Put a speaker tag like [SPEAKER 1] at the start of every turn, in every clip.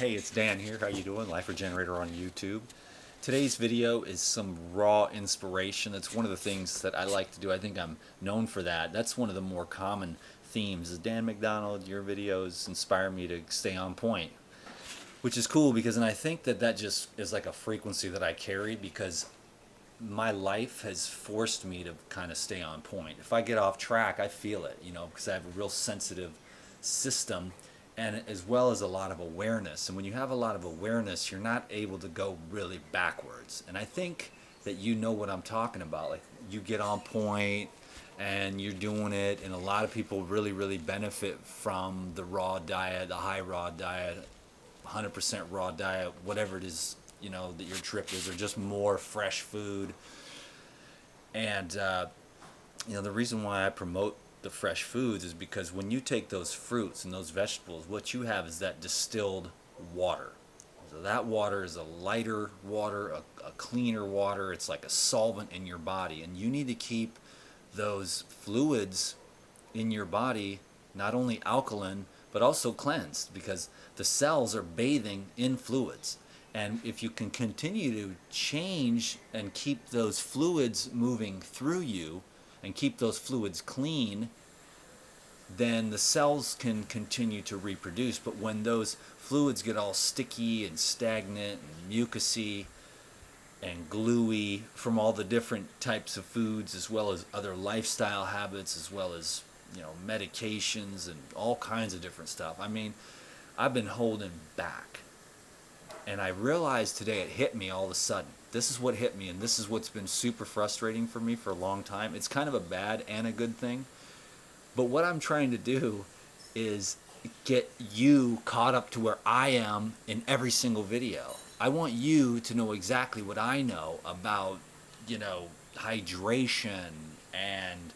[SPEAKER 1] Hey, it's Dan here. How you doing? Life Regenerator on YouTube. Today's video is some raw inspiration. It's one of the things that I like to do. I think I'm known for that. That's one of the more common themes. Is Dan McDonald, your videos inspire me to stay on point, which is cool because, and I think that just is like a frequency that I carry because my life has forced me to kind of stay on point. If I get off track, I feel it, because I have a real sensitive system and as well as a lot of awareness. And when you have a lot of awareness, you're not able to go really backwards. And I think that you know what I'm talking about. Like you get on point and you're doing it, and a lot of people really, really benefit from the raw diet, the high raw diet, 100% raw diet, whatever it is, that your trip is, or just more fresh food. And, the reason why I promote the fresh foods is because when you take those fruits and those vegetables, what you have is that distilled water. So that water is a lighter water, a cleaner water. It's like a solvent in your body. And you need to keep those fluids in your body not only alkaline, but also cleansed, because the cells are bathing in fluids. And if you can continue to change and keep those fluids moving through you and keep those fluids clean, then the cells can continue to reproduce. But when those fluids get all sticky and stagnant and mucousy and gluey from all the different types of foods, as well as other lifestyle habits, as well as medications and all kinds of different stuff. I mean, I've been holding back. And I realized today, it hit me all of a sudden. This is what hit me, and this is what's been super frustrating for me for a long time. It's kind of a bad and a good thing. But what I'm trying to do is get you caught up to where I am in every single video. I want you to know exactly what I know about, hydration and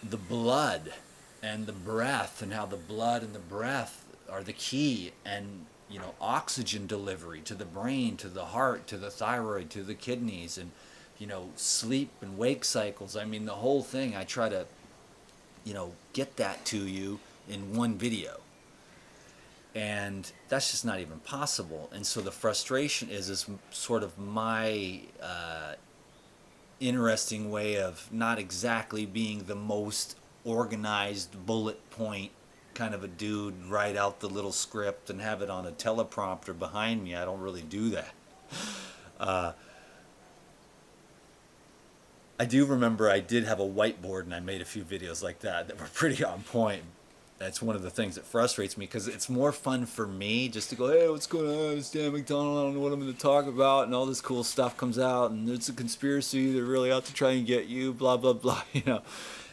[SPEAKER 1] the blood and the breath, and how the blood and the breath are the key, and oxygen delivery to the brain, to the heart, to the thyroid, to the kidneys, and sleep and wake cycles. I mean, the whole thing. I try to get that to you in one video, and that's just not even possible. And so the frustration is sort of my interesting way of not exactly being the most organized bullet point kind of a dude, write out the little script and have it on a teleprompter behind me. I don't really do that. I do remember I did have a whiteboard, and I made a few videos like that were pretty on point. That's one of the things that frustrates me, because it's more fun for me just to go, hey, what's going on? It's Dan McDonald. I don't know what I'm going to talk about, and all this cool stuff comes out, and it's a conspiracy. They're really out to try and get you, blah, blah, blah,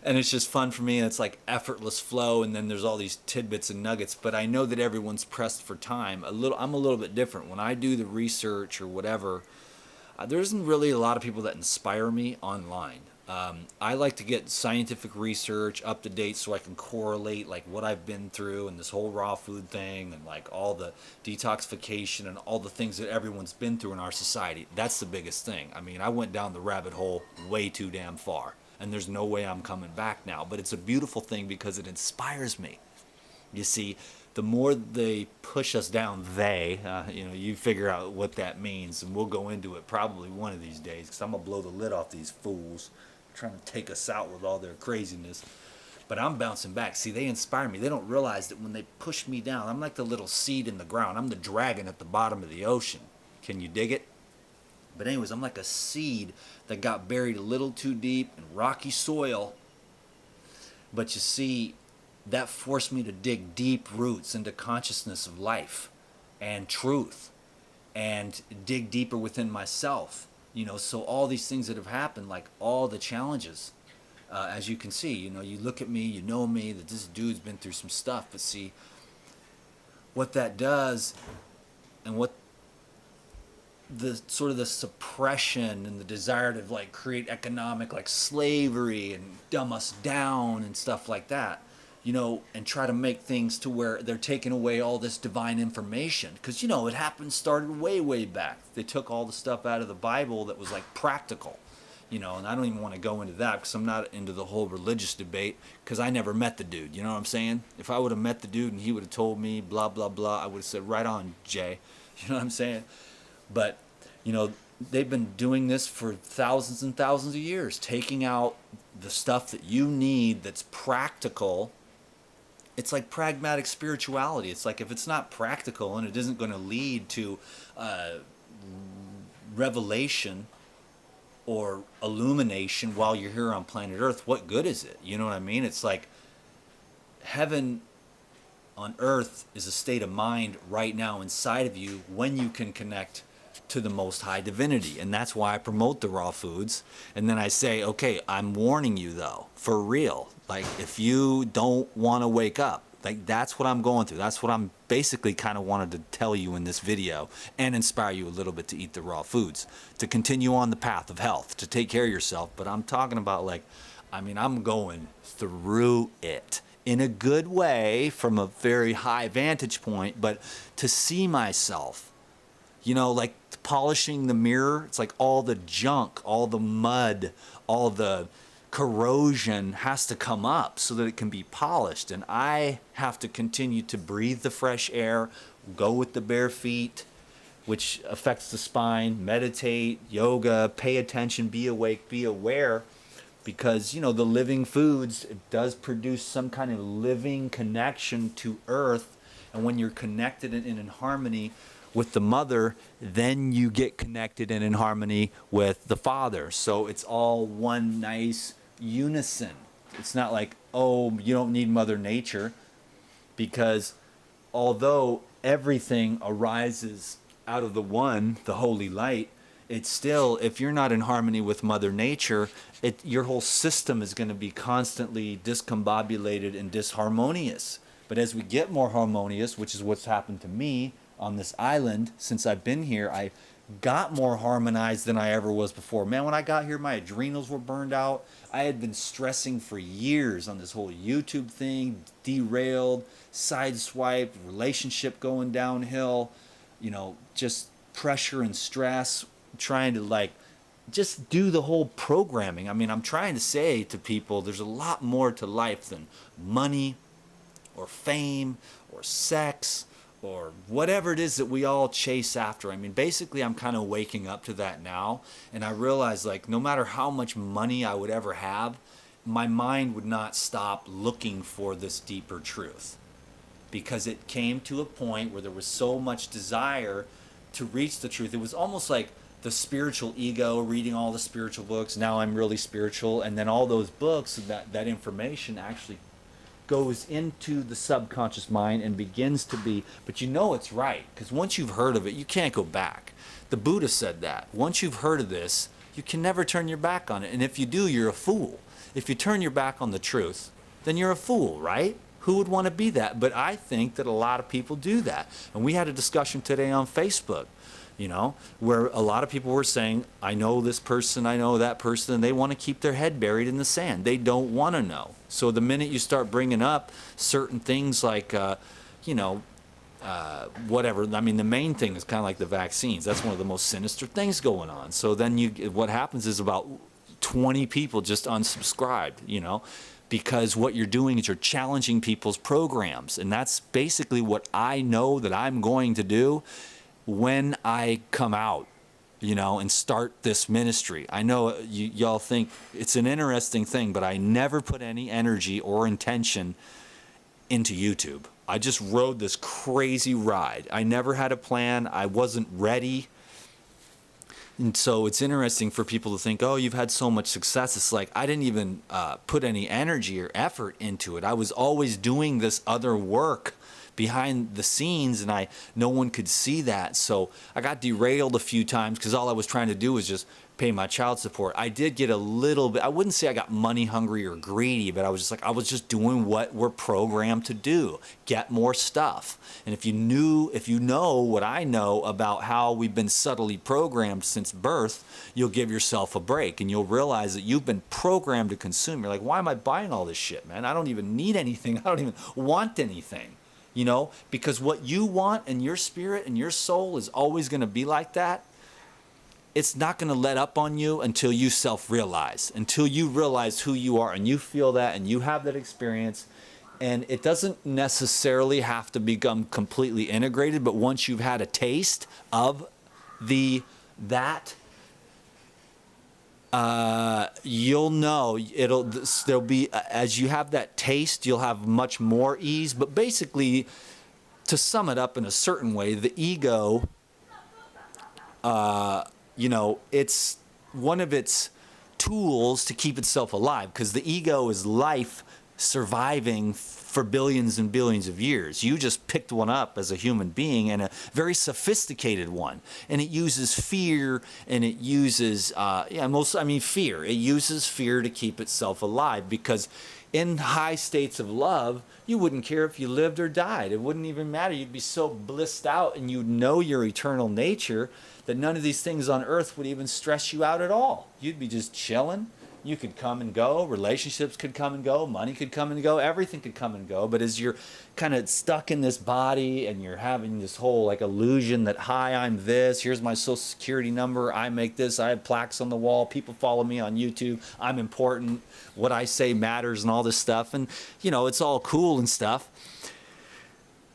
[SPEAKER 1] And it's just fun for me, and it's like effortless flow, and then there's all these tidbits and nuggets. But I know that everyone's pressed for time. I'm a little bit different. When I do the research or whatever, there isn't really a lot of people that inspire me online. I like to get scientific research up to date so I can correlate like what I've been through and this whole raw food thing, and like all the detoxification and all the things that everyone's been through in our society. That's the biggest thing. I mean, I went down the rabbit hole way too damn far, and there's no way I'm coming back now. But it's a beautiful thing because it inspires me. You see, the more they push us down, you figure out what that means, and we'll go into it probably one of these days, because I'm going to blow the lid off these fools trying to take us out with all their craziness. But I'm bouncing back. See, they inspire me. They don't realize that when they push me down, I'm like the little seed in the ground. I'm the dragon at the bottom of the ocean. Can you dig it? But anyways, I'm like a seed that got buried a little too deep in rocky soil. But you see, that forced me to dig deep roots into consciousness of life and truth, and dig deeper within myself. So all these things that have happened, like all the challenges, as you can see, you look at me, you know me, that this dude's been through some stuff. But see, what that does, and what the sort of the suppression and the desire to like create economic like slavery and dumb us down and stuff like that, and try to make things to where they're taking away all this divine information. Because started way back. They took all the stuff out of the Bible that was like practical. And I don't even want to go into that because I'm not into the whole religious debate because I never met the dude. You know what I'm saying? If I would have met the dude and he would have told me blah, blah, blah, I would have said, right on, Jay. You know what I'm saying? But, they've been doing this for thousands and thousands of years, taking out the stuff that you need that's practical. It's like pragmatic spirituality. It's like if it's not practical and it isn't going to lead to revelation or illumination while you're here on planet Earth, what good is it? You know what I mean? It's like heaven on earth is a state of mind right now inside of you when you can connect to the most high divinity. And that's why I promote the raw foods. And then I say, okay, I'm warning you though, for real. Like if you don't want to wake up, like that's what I'm going through. That's what I'm basically kind of wanted to tell you in this video and inspire you a little bit to eat the raw foods, to continue on the path of health, to take care of yourself. But I'm talking about I'm going through it in a good way from a very high vantage point, but to see myself, like polishing the mirror, it's like all the junk, all the mud, all the corrosion has to come up so that it can be polished. And I have to continue to breathe the fresh air, go with the bare feet, which affects the spine, meditate, yoga, pay attention, be awake, be aware. Because, the living foods, it does produce some kind of living connection to earth. And when you're connected and in harmony with the mother, then you get connected and in harmony with the father. So it's all one nice unison. It's not like, oh, you don't need Mother Nature, because although everything arises out of the one, the holy light, it's still, if you're not in harmony with Mother Nature, your whole system is going to be constantly discombobulated and disharmonious. But as we get more harmonious, which is what's happened to me on this island since I've been here, I got more harmonized than I ever was before. Man, when I got here, my adrenals were burned out. I had been stressing for years on this whole YouTube thing, derailed, sideswiped, relationship going downhill, just pressure and stress, trying to just do the whole programming. I mean, I'm trying to say to people, there's a lot more to life than money or fame or sex or whatever it is that we all chase after. I mean, basically, I'm kind of waking up to that now. And I realize, no matter how much money I would ever have, my mind would not stop looking for this deeper truth. Because it came to a point where there was so much desire to reach the truth. It was almost like the spiritual ego, reading all the spiritual books. Now I'm really spiritual. And then all those books, that information actually goes into the subconscious mind and begins to be, but it's right, because once you've heard of it, you can't go back. The Buddha said that. Once you've heard of this, you can never turn your back on it. And if you do, you're a fool. If you turn your back on the truth, then you're a fool, right? Who would want to be that? But I think that a lot of people do that. And we had a discussion today on Facebook, where a lot of people were saying, I know this person, I know that person, and they want to keep their head buried in the sand. They don't want to know. So the minute you start bringing up certain things like, whatever, I mean, the main thing is kind of like the vaccines. That's one of the most sinister things going on. So then what happens is about 20 people just unsubscribed, because what you're doing is you're challenging people's programs. And that's basically what I know that I'm going to do when I come out, and start this ministry. I know y'all think it's an interesting thing, but I never put any energy or intention into YouTube. I just rode this crazy ride. I never had a plan. I wasn't ready. And so it's interesting for people to think, oh, you've had so much success. It's like I didn't even put any energy or effort into it. I was always doing this other work behind the scenes, and no one could see that. So I got derailed a few times because all I was trying to do was just pay my child support. I did get a little bit, I wouldn't say I got money hungry or greedy, but I was just doing what we're programmed to do, get more stuff. And if you know what I know about how we've been subtly programmed since birth, you'll give yourself a break and you'll realize that you've been programmed to consume. You're like, why am I buying all this shit, man? I don't even need anything. I don't even want anything. Because what you want in your spirit and your soul is always going to be like that. it's not going to let up on you until you self-realize, until you realize who you are and you feel that and you have that experience. And it doesn't necessarily have to become completely integrated, but once you've had a taste of that, you'll know there'll be, as you have that taste, you'll have much more ease. But basically, to sum it up in a certain way, the ego, it's one of its tools to keep itself alive, because the ego is life surviving for billions and billions of years. You just picked one up as a human being, and a very sophisticated one. And it uses fear, and it uses, fear. It uses fear to keep itself alive, because in high states of love, you wouldn't care if you lived or died. It wouldn't even matter. You'd be so blissed out, and you'd know your eternal nature, that none of these things on earth would even stress you out at all. You'd be just chilling. You could come and go, relationships could come and go, money could come and go, everything could come and go. But as you're kind of stuck in this body and you're having this whole like illusion that, hi, I'm this, here's my social security number, I make this, I have plaques on the wall, people follow me on YouTube, I'm important, what I say matters and all this stuff. And, it's all cool and stuff.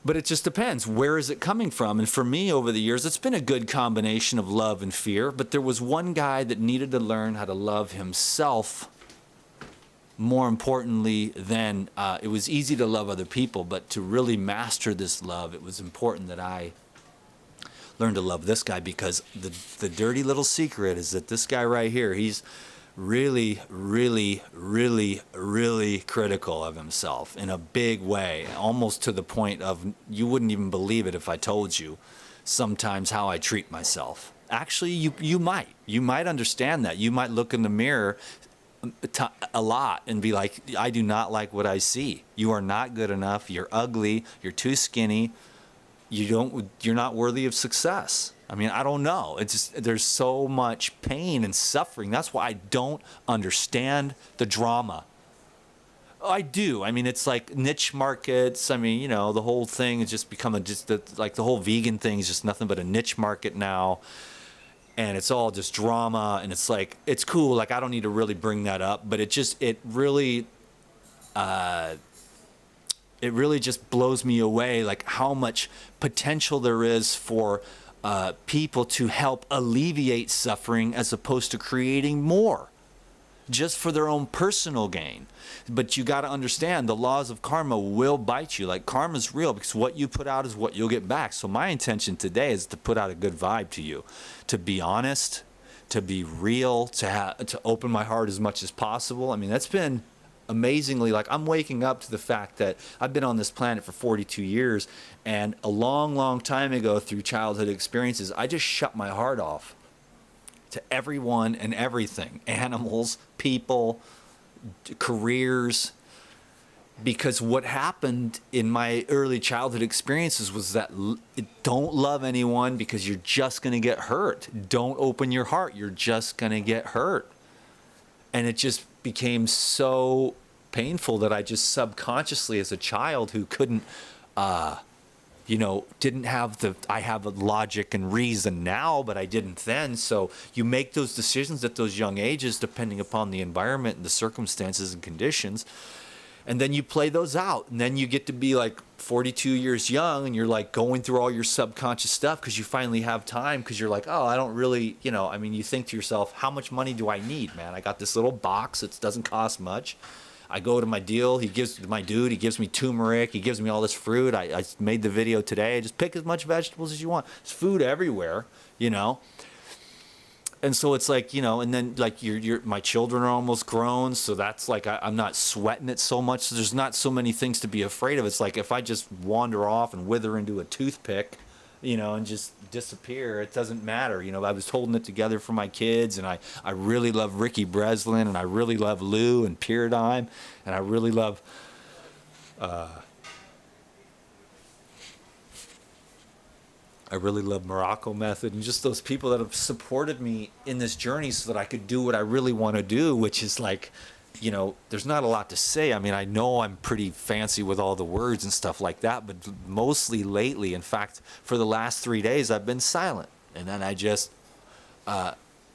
[SPEAKER 1] But it just depends. Where is it coming from? And for me, over the years, it's been a good combination of love and fear. But there was one guy that needed to learn how to love himself more importantly than it was easy to love other people. But to really master this love, it was important that I learn to love this guy, because the dirty little secret is that this guy right here, he's really, really, really, really critical of himself in a big way, almost to the point of you wouldn't even believe it if I told you sometimes how I treat myself. Actually, you might understand that. You might look in the mirror a lot and be like, I do not like what I see. You are not good enough. You're ugly. You're too skinny. You're not worthy of success. I mean, I don't know. It's just, there's so much pain and suffering. That's why I don't understand the drama. I do. I mean, it's like niche markets. I mean, the whole thing has just become like the whole vegan thing is just nothing but a niche market now. And it's all just drama. And it's like, it's cool. Like, I don't need to really bring that up, but it really just blows me away, like how much potential there is for people to help alleviate suffering as opposed to creating more just for their own personal gain. But you got to understand, the laws of karma will bite you. Like, karma's real, because what you put out is what you'll get back. So my intention today is to put out a good vibe to you, to be honest, to be real, to open my heart as much as possible. I mean, that's been amazingly, like, I'm waking up to the fact that I've been on this planet for 42 years, and a long, long time ago, through childhood experiences, I just shut my heart off to everyone and everything, animals, people, careers, because what happened in my early childhood experiences was that don't love anyone because you're just going to get hurt. Don't open your heart. You're just going to get hurt. And it just became so painful that I just subconsciously, as a child who couldn't, didn't have I have a logic and reason now, but I didn't then. So you make those decisions at those young ages, depending upon the environment and the circumstances and conditions. And then you play those out. And then you get to be like 42 years young, and you're like going through all your subconscious stuff because you finally have time, because you're like, oh, I don't really, you think to yourself, how much money do I need, man? I got this little box. It doesn't cost much. I go to my deal. He gives me turmeric. He gives me all this fruit. I made the video today. Just pick as much vegetables as you want. There's food everywhere, And so it's like, and then like my children are almost grown. So that's like, I'm not sweating it so much. So there's not so many things to be afraid of. It's like, if I just wander off and wither into a toothpick, and just disappear, it doesn't matter. I was holding it together for my kids, and I really love Ricky Breslin, and I really love Lou and Paradigm, and I really love, Morocco Method, and just those people that have supported me in this journey so that I could do what I really want to do, which is like, there's not a lot to say. I mean, I know I'm pretty fancy with all the words and stuff like that, but mostly lately, in fact, for the last 3 days, I've been silent. And then I just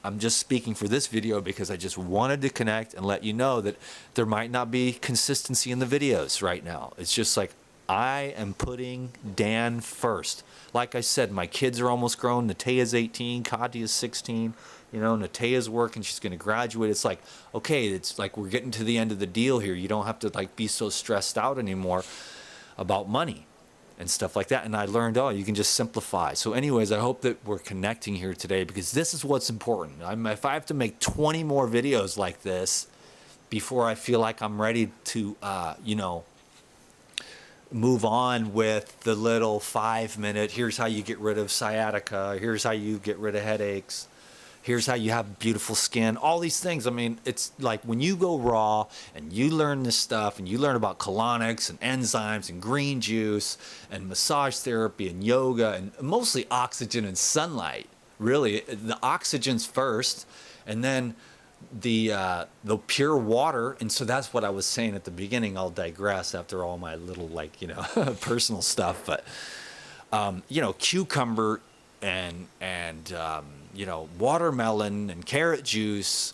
[SPEAKER 2] I'm just speaking for this video because I just wanted to connect and let you know that there might not be consistency in the videos right now. It's just like I am putting Dan first. Like I said, my kids are almost grown. Nataya's 18, Katya's 16. You know, Nataya's working. She's going to graduate. It's like, okay, it's like we're getting to the end of the deal here. You don't have to like be so stressed out anymore about money and stuff like that. And I learned, oh, you can just simplify. So anyways, I hope that we're connecting here today because this is what's important. If I have to make 20 more videos like this before I feel like I'm ready to, move on with the little 5-minute, here's how you get rid of sciatica, here's how you get rid of headaches, here's how you have beautiful skin, all these things. I mean, it's like when you go raw and you learn this stuff and you learn about colonics and enzymes and green juice and massage therapy and yoga and mostly oxygen and sunlight, really, the oxygen's first and then the pure water. And so that's what I was saying at the beginning. I'll digress after all my little personal stuff, but cucumber and watermelon and carrot juice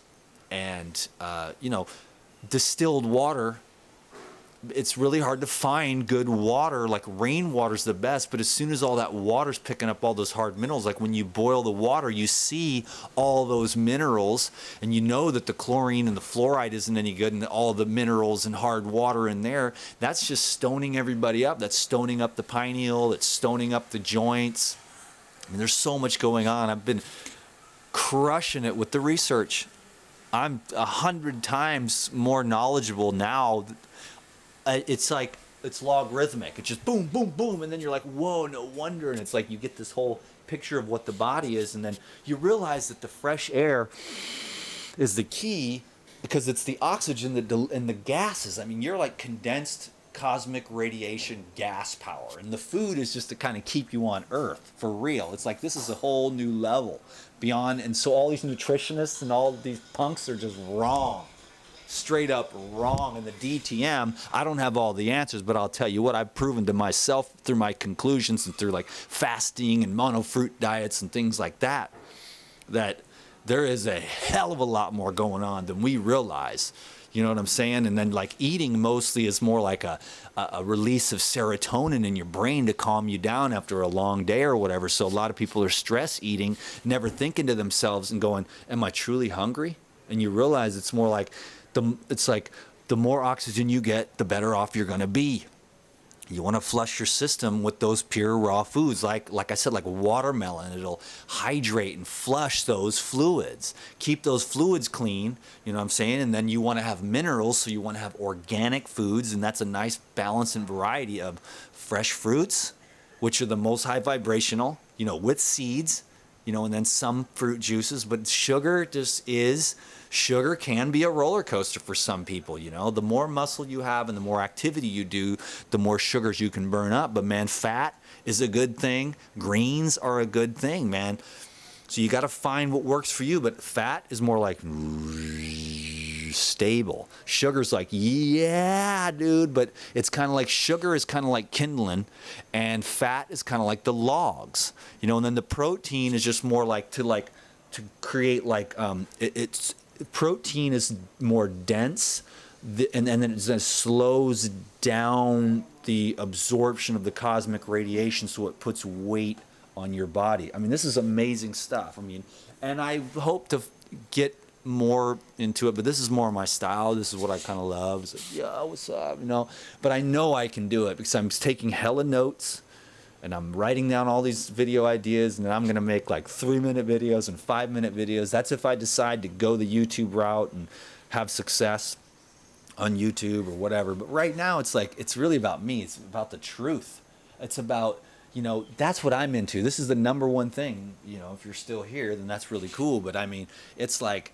[SPEAKER 2] and distilled water. It's really hard to find good water. Like rainwater's the best, but as soon as all that water's picking up all those hard minerals, like when you boil the water, you see all those minerals and you know that the chlorine and the fluoride isn't any good and all the minerals and hard water in there, that's just stoning everybody up. That's stoning up the pineal, it's stoning up the joints. I mean, there's so much going on. I've been crushing it with the research. I'm 100 times more knowledgeable now. It's like, it's logarithmic. It's just boom, boom, boom. And then you're like, whoa, no wonder. And it's like you get this whole picture of what the body is. And then you realize that the fresh air is the key because it's the oxygen and the gases. I mean, you're like condensed cosmic radiation gas power. And the food is just to kind of keep you on Earth for real. It's like this is a whole new level beyond. And so all these nutritionists and all these punks are just wrong. Straight up wrong. And the DTM, I don't have all the answers, but I'll tell you what, I've proven to myself through my conclusions and through like fasting and monofruit diets and things like that, that there is a hell of a lot more going on than we realize. You know what I'm saying? And then like eating mostly is more like a release of serotonin in your brain to calm you down after a long day or whatever. So a lot of people are stress eating, never thinking to themselves and going, am I truly hungry? And you realize it's more like, the more oxygen you get, the better off you're going to be. You want to flush your system with those pure raw foods, like I said, like watermelon. It'll hydrate and flush those fluids, keep those fluids clean, you know what I'm saying? And then you want to have minerals, so you want to have organic foods, and that's a nice balance and variety of fresh fruits, which are the most high vibrational, with seeds, and then some fruit juices. But sugar can be a roller coaster for some people. The more muscle you have and the more activity you do, the more sugars you can burn up. But man, fat is a good thing. Greens are a good thing, man. So you got to find what works for you. But fat is more like stable. Sugar's like, yeah, dude. But it's kind of like sugar is kind of like kindling, and fat is kind of like the logs. And then the protein is just more like to create it's protein is more dense, and then it just slows down the absorption of the cosmic radiation, so it puts weight on your body. I mean, this is amazing stuff. I mean, and I hope to get more into it, but this is more my style. This is what I kind of love. It's like, yeah, what's up, But I know I can do it because I'm taking hella notes. And I'm writing down all these video ideas, and then I'm going to make like 3-minute videos and 5-minute videos. That's if I decide to go the YouTube route and have success on YouTube or whatever. But right now, it's really about me. It's about the truth. It's about, that's what I'm into. This is the number one thing. If you're still here, then that's really cool. But I mean, it's like,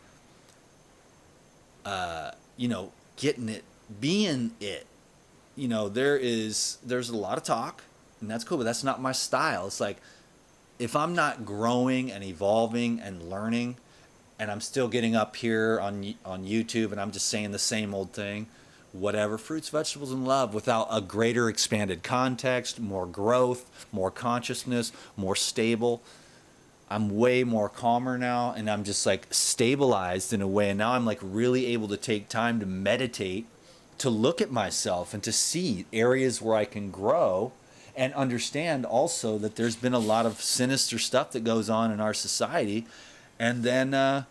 [SPEAKER 2] getting it, being it. There's a lot of talk. And that's cool, but that's not my style. It's like, if I'm not growing and evolving and learning, and I'm still getting up here on YouTube and I'm just saying the same old thing, whatever, fruits, vegetables, and love, without a greater expanded context, more growth, more consciousness, more stable, I'm way more calmer now, and I'm just like stabilized in a way. And now I'm like really able to take time to meditate, to look at myself and to see areas where I can grow, and understand also that there's been a lot of sinister stuff that goes on in our society. And then,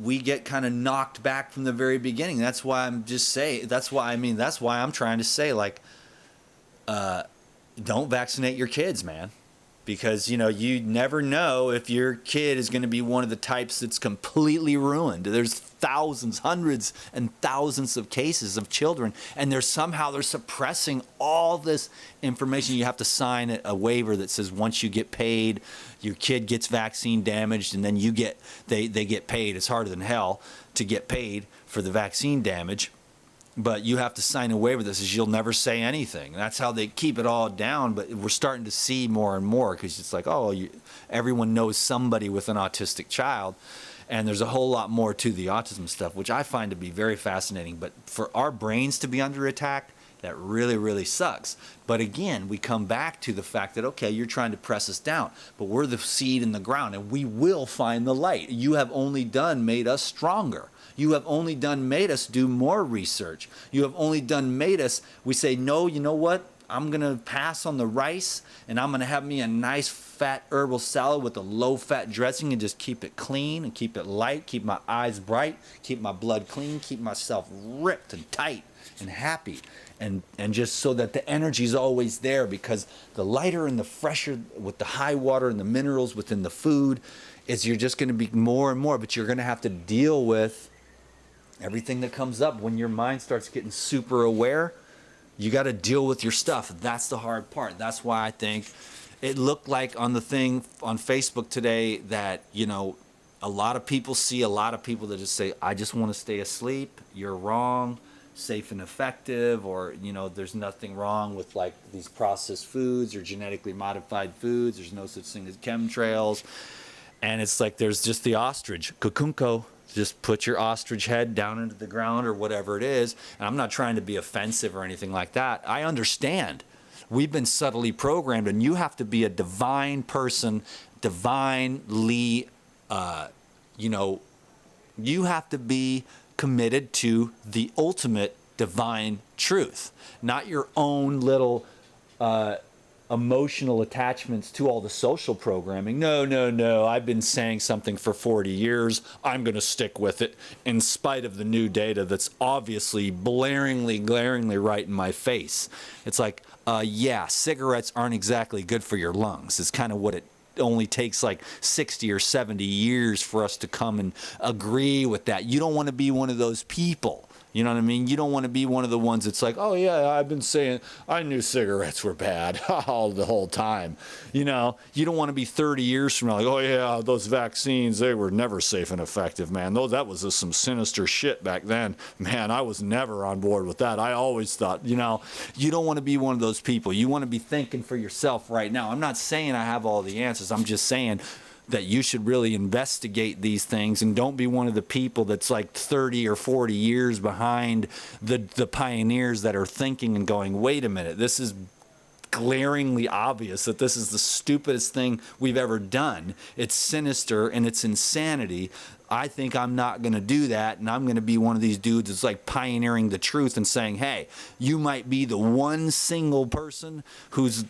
[SPEAKER 2] we get kind of knocked back from the very beginning. That's why that's why I'm trying to say, like, don't vaccinate your kids, man. Because, you never know if your kid is going to be one of the types that's completely ruined. There's thousands, hundreds and thousands of cases of children, and they're suppressing all this information. You have to sign a waiver that says once you get paid, your kid gets vaccine damaged, and then they get paid. It's harder than hell to get paid for the vaccine damage. But you have to sign a waiver that says you'll never say anything. That's how they keep it all down. But we're starting to see more and more, because it's like, everyone knows somebody with an autistic child. And there's a whole lot more to the autism stuff, which I find to be very fascinating. But for our brains to be under attack, that really, really sucks. But again, we come back to the fact that, okay, you're trying to press us down, but we're the seed in the ground, and we will find the light. You have only made us stronger. You have only made us do more research. You have only made us, we say, no, you know what? I'm going to pass on the rice, and I'm going to have me a nice fat herbal salad with a low-fat dressing and just keep it clean and keep it light, keep my eyes bright, keep my blood clean, keep myself ripped and tight and happy. And just so that the energy is always there, because the lighter and the fresher with the high water and the minerals within the food is, you're just going to be more and more, but you're going to have to deal with everything that comes up. When your mind starts getting super aware, you got to deal with your stuff. That's the hard part. That's why I think it looked like on the thing on Facebook today that, a lot of people that just say, I just want to stay asleep. You're wrong. Safe and effective, or there's nothing wrong with like these processed foods or genetically modified foods. There's no such thing as chemtrails. And it's like there's just the ostrich, kukunko. Just put your ostrich head down into the ground or whatever it is. And I'm not trying to be offensive or anything like that. I understand. We've been subtly programmed, and you have to be a divine person, divinely, you have to be committed to the ultimate divine truth, not your own little emotional attachments to all the social programming. No. I've been saying something for 40 years. I'm going to stick with it in spite of the new data that's obviously glaringly right in my face. It's like, cigarettes aren't exactly good for your lungs. It's kind of what it only takes like 60 or 70 years for us to come and agree with that. You don't want to be one of those people. You know what I mean? You don't want to be one of the ones that's like, oh yeah, I've been saying I knew cigarettes were bad all the whole time. You don't want to be 30 years from now like, oh yeah, those vaccines, they were never safe and effective, man. That was just some sinister shit back then. Man, I was never on board with that. I always thought, you don't want to be one of those people. You want to be thinking for yourself right now. I'm not saying I have all the answers. I'm just saying that you should really investigate these things, and don't be one of the people that's like 30 or 40 years behind the pioneers that are thinking and going, wait a minute, this is glaringly obvious that this is the stupidest thing we've ever done. It's sinister and it's insanity. I think I'm not going to do that, and I'm going to be one of these dudes that's like pioneering the truth and saying, hey, you might be the one single person who's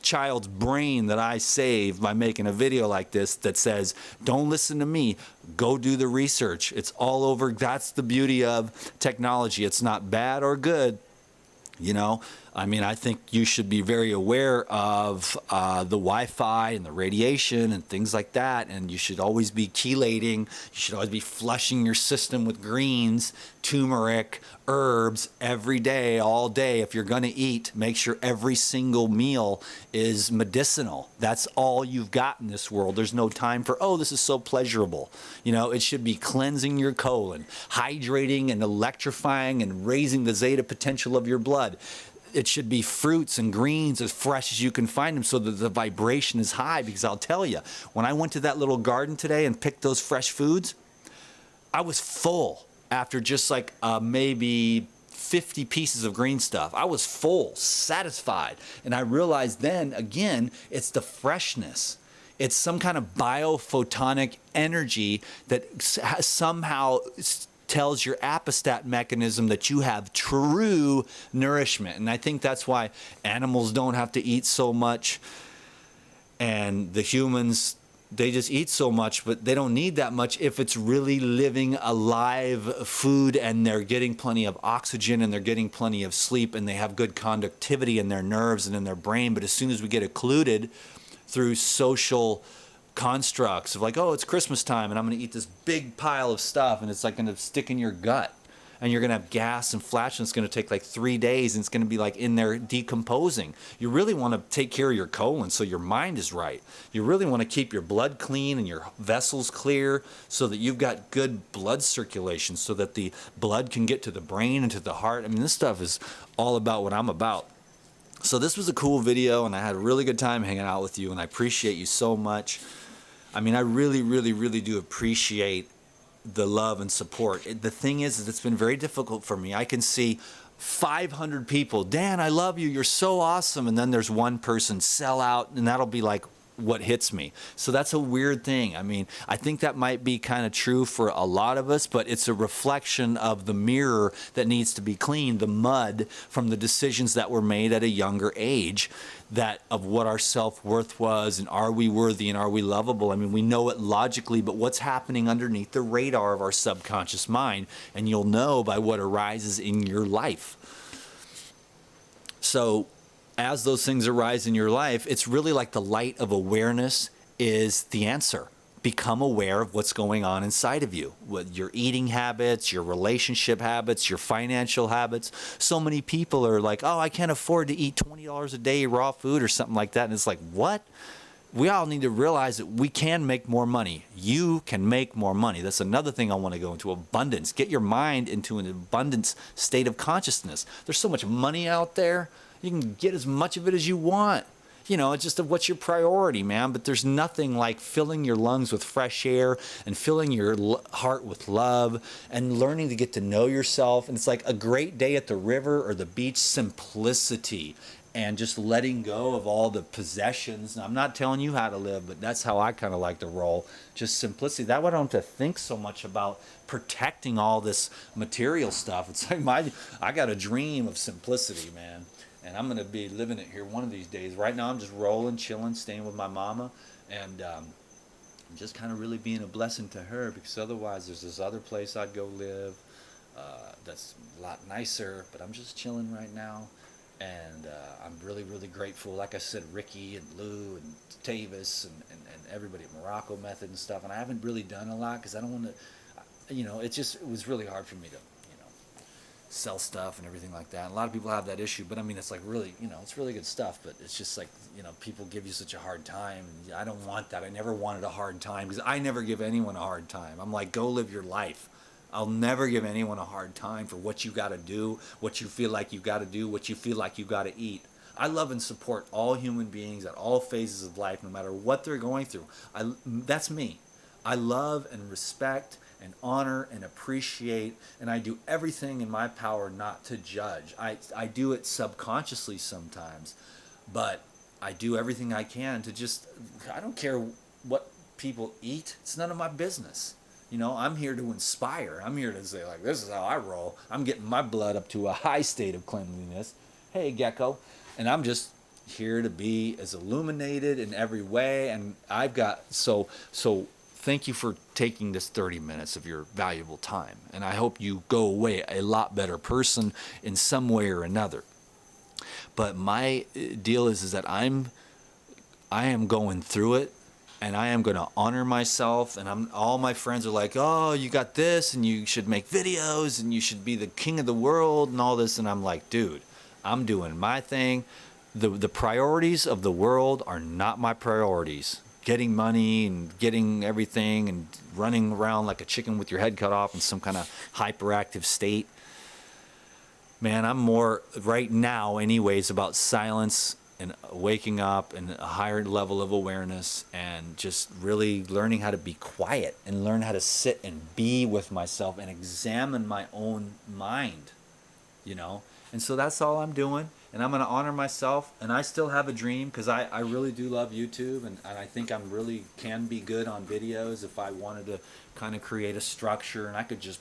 [SPEAKER 2] child's brain that I save by making a video like this that says, don't listen to me, go do the research. It's all over. That's the beauty of technology. It's not bad or good. I think you should be very aware of the Wi-Fi and the radiation and things like that. And you should always be chelating. You should always be flushing your system with greens, turmeric, herbs every day, all day. If you're going to eat, make sure every single meal is medicinal. That's all you've got in this world. There's no time for, this is so pleasurable. It should be cleansing your colon, hydrating and electrifying and raising the zeta potential of your blood. It should be fruits and greens as fresh as you can find them so that the vibration is high, because I'll tell you, when I went to that little garden today and picked those fresh foods, I was full after just like maybe 50 pieces of green stuff. I was full, satisfied. And I realized then, again, it's the freshness. It's some kind of biophotonic energy that somehow tells your apostat mechanism that you have true nourishment. And I think that's why animals don't have to eat so much, and the humans, they just eat so much, but they don't need that much if it's really living alive food, and they're getting plenty of oxygen, and they're getting plenty of sleep, and they have good conductivity in their nerves and in their brain. But as soon as we get occluded through social constructs of like, oh, it's Christmas time and I'm going to eat this big pile of stuff, and it's like going to stick in your gut, and you're going to have gas and flatulence. It's going to take like 3 days, and it's going to be like in there decomposing. You really want to take care of your colon so your mind is right. You really want to keep your blood clean and your vessels clear so that you've got good blood circulation, so that the blood can get to the brain and to the heart. I mean, this stuff is all about what I'm about. So this was a cool video, and I had a really good time hanging out with you, and I appreciate you so much. I mean, I really, really, really do appreciate the love and support. The thing is it's been very difficult for me. I can see 500 people, Dan, I love you, you're so awesome, and then there's one person sell out, and that'll be like what hits me. So that's a weird thing. I mean, I think that might be kind of true for a lot of us, but it's a reflection of the mirror that needs to be cleaned, the mud from the decisions that were made at a younger age, that of what our self-worth was, and are we worthy, and are we lovable. I mean, we know it logically, but what's happening underneath the radar of our subconscious mind, and you'll know by what arises in your life. So as those things arise in your life, it's really like the light of awareness is the answer. Become aware of what's going on inside of you, with your eating habits, your relationship habits, your financial habits. So many people are like, oh, I can't afford to eat $20 a day raw food or something like that. And it's like, what? We all need to realize that we can make more money. You can make more money. That's another thing I want to go into, abundance. Get your mind into an abundance state of consciousness. There's so much money out there. You can get as much of it as you want. You know, it's just what's your priority, man. But there's nothing like filling your lungs with fresh air and filling your heart with love and learning to get to know yourself. And it's like a great day at the river or the beach, simplicity, and just letting go of all the possessions. And I'm not telling you how to live, but that's how I kind of like to roll. Just simplicity. That way I don't have to think so much about protecting all this material stuff. It's like I got a dream of simplicity, man. And I'm going to be living it here one of these days. Right now I'm just rolling, chilling, staying with my mama, and just kind of really being a blessing to her, because otherwise there's this other place I'd go live that's a lot nicer, but I'm just chilling right now. And I'm really, really grateful. Like I said, Ricky and Lou and Tavis and everybody at Morocco Method and stuff. And I haven't really done a lot because I don't want to, it was really hard for me to, sell stuff and everything like that. And a lot of people have that issue, but I mean, it's like really, it's really good stuff, but it's just like, people give you such a hard time. And I don't want that. I never wanted a hard time, because I never give anyone a hard time. I'm like, go live your life. I'll never give anyone a hard time for what you got to do, what you feel like you got to do, what you feel like you got to eat. I love and support all human beings at all phases of life, no matter what they're going through. That's me. I love and respect and honor and appreciate, and I do everything in my power not to judge. I do it subconsciously sometimes, but I do everything I can to just, I don't care what people eat. It's none of my business. I'm here to inspire. I'm here to say, like, this is how I roll. I'm getting my blood up to a high state of cleanliness. Hey, Gecko. And I'm just here to be as illuminated in every way. And I've got, so thank you for taking this 30 minutes of your valuable time. And I hope you go away a lot better person in some way or another. But my deal is that I am going through it, and I am going to honor myself. And all my friends are like, oh, you got this, and you should make videos, and you should be the king of the world and all this. And I'm like, dude, I'm doing my thing. The priorities of the world are not my priorities. Getting money and getting everything and running around like a chicken with your head cut off in some kind of hyperactive state. Man, I'm more right now anyways about silence and waking up and a higher level of awareness, and just really learning how to be quiet and learn how to sit and be with myself and examine my own mind, And so that's all I'm doing.
[SPEAKER 1] and I'm going to honor myself. And I still have a dream because I really do love YouTube, and I think I'm really can be good on videos if I wanted to kind of create a structure and I could just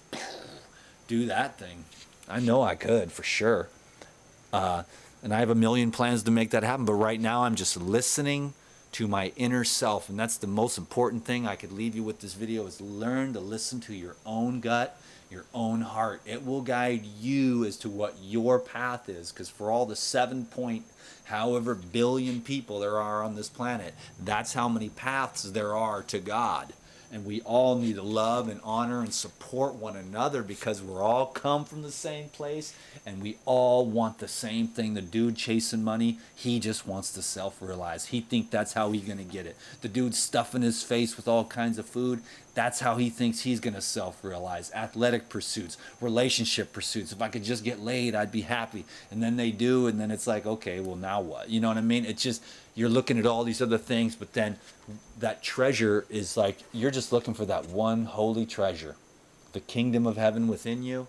[SPEAKER 1] do that thing. I know I could for sure. And I have a million plans to make that happen. But right now, I'm just listening to my inner self. And that's the most important thing I could leave you with this video is learn to listen to your own gut, your own heart. It will guide you as to what your path is. Because for all the 7 point however billion people there are on this planet, that's how many paths there are to God. And we all need to love and honor and support one another because we're all come from the same place and we all want the same thing. The dude chasing money, he just wants to self-realize. He thinks that's how he's going to get it. The dude stuffing his face with all kinds of food, that's how he thinks he's going to self-realize. Athletic pursuits, relationship pursuits. If I could just get laid, I'd be happy. And then they do, and then it's like, okay, well, now what? You know what I mean? It's just, you're looking at all these other things, but then that treasure is like, you're just looking for that one holy treasure, the kingdom of heaven within you.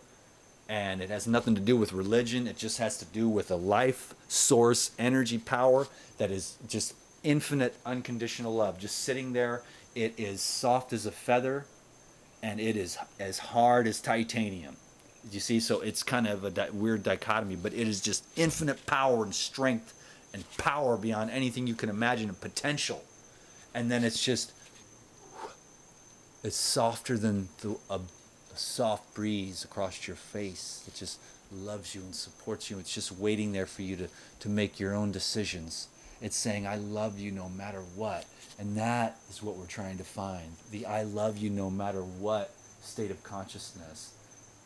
[SPEAKER 1] And it has nothing to do with religion. It just has to do with a life source, energy, power that is just infinite, unconditional love. Just sitting there. It is soft as a feather, and it is as hard as titanium. You see, so it's kind of a weird dichotomy, but it is just infinite power and strength and power beyond anything you can imagine, and potential. And then it's just, it's softer than a soft breeze across your face. It just loves you and supports you. It's just waiting there for you to make your own decisions. It's saying, I love you no matter what. And that is what we're trying to find. The I love you no matter what state of consciousness.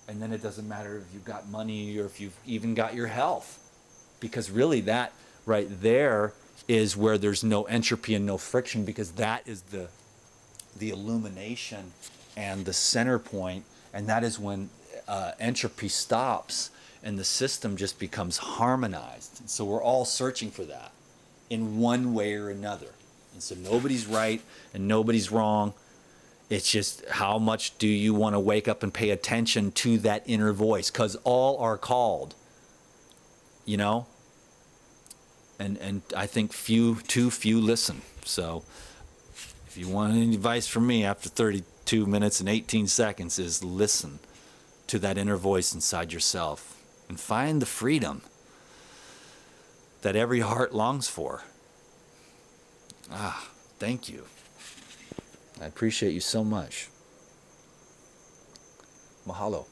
[SPEAKER 1] And then it doesn't matter if you've got money or if you've even got your health. Because really that right there is where there's no entropy and no friction, because that is the illumination and the center point, and that is when entropy stops and the system just becomes harmonized. And so we're all searching for that in one way or another. And so nobody's right and nobody's wrong. It's just how much do you want to wake up and pay attention to that inner voice, because all are called, you know? And I think too few listen. So if you want any advice from me after 32 minutes and 18 seconds is listen to that inner voice inside yourself and find the freedom that every heart longs for. Thank you. I appreciate you so much. Mahalo.